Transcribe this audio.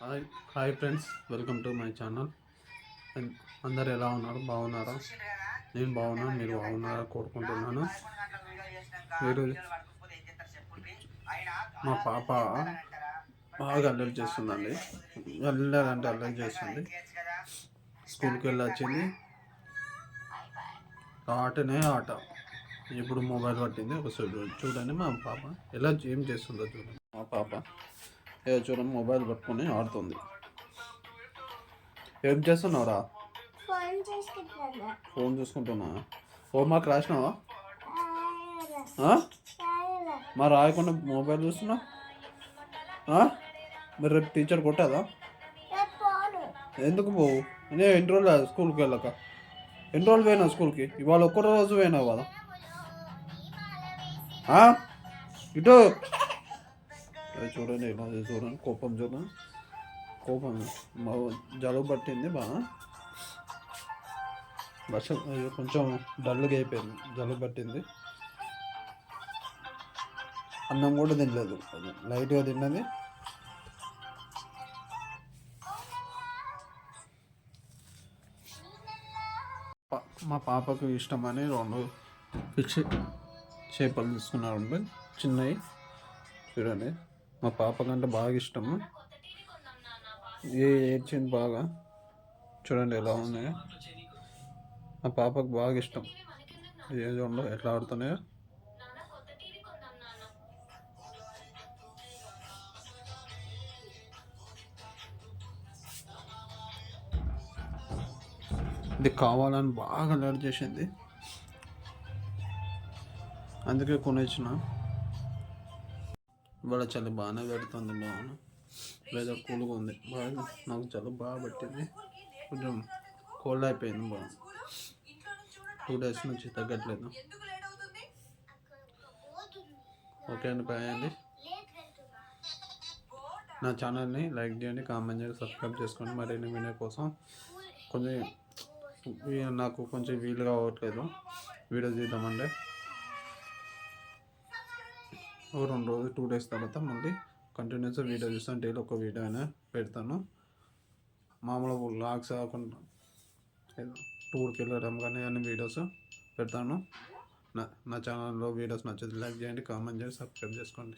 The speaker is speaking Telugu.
Hi hi friends, welcome to my channel. అందరు ఎలా ఉన్నారు? బాగున్నారా? నేను బాగున్నాను, మీరు బాగున్నారా కోరుకుంటున్నాను. ఈరోజు మా పాప బాగా అల్లరి చేస్తుందండి. అల్లరంటే అల్లరి చేస్తుంది. స్కూల్కి వెళ్ళి వచ్చింది, ఆటనే ఆట. ఇప్పుడు మొబైల్ పట్టింది. ఒకసారి చూడండి మా పాప ఎలా ఏం చేస్తుందో చూడండి. మా పాప ఏదో చూడండి, మొబైల్ పట్టుకొని ఆడుతుంది. ఏం చేస్తున్నావురా? ఫోన్ చూసుకుంటున్నా. హోంవర్క్ రాసినావా? మరి రాయకుండా మొబైల్ చూస్తున్నావు. మరి రేపు టీచర్ కొట్టదా? ఎందుకు పోవు? నేను ఎన్ని రోజులు స్కూల్కి వెళ్ళక? ఎన్ని రోజులు పోయినా స్కూల్కి? ఇవాళ ఒక్క రోజు పోయినావు కదా? ఇటు చూడండి, ఇలా చూడండి, కోపం చూడండి, కోపం. జలుబు పట్టింది బాగా. వర్షం కొంచెం డల్గా అయిపోయింది, జలుబు పట్టింది. అన్నం కూడా తినలేదు, లైట్గా తిన్నది. మా పాపకు ఇష్టమని 2 ఫిష్ చేపలు తీసుకున్నారండి, చిన్నవి. చూడండి, మా పాప కంటే బాగా ఇష్టము. ఏడ్చింది బాగా. చూడండి ఎలా ఉన్నాయో. మా పాపకు బాగా ఇష్టం. చూడండి ఎట్లా ఆడుతున్నాయో. ఇది కావాలని బాగా అలర్ట్ చేసింది, అందుకే కొనిచ్చిన. ఇవాళ చలి బాగానే పెడుతుంది, బాగా వెదర్ కూల్గా ఉంది. బాగా నాకు చలి బాగా పెట్టింది, కొంచెం కోల్డ్ అయిపోయింది బాగా. 2 డేస్ నుంచి తగ్గట్లేదు. ఓకే అండి, బాయ్ అండి. నా ఛానల్ని లైక్ చేయండి, కామెంట్ చేయండి, సబ్స్క్రైబ్ చేసుకోండి. మరిన్ని వీడియో కోసం కొంచెం నాకు కొంచెం వీలుగా అవ్వట్లేదు వీడియో చేద్దామంటే. 2 రోజులు 2 డేస్ తర్వాత మళ్ళీ కంటిన్యూస్గా వీడియో చూస్తాను. డైలీ ఒక వీడియో అయినా పెడతాను. మామూలుగా వ్లాగ్స్ కాకుండా టూర్కి వెళ్ళడం కానీ అన్ని వీడియోస్ పెడతాను. నా ఛానల్లో వీడియోస్ నచ్చితే లైక్ చేయండి, కామెంట్ చేయండి, సబ్స్క్రైబ్ చేసుకోండి.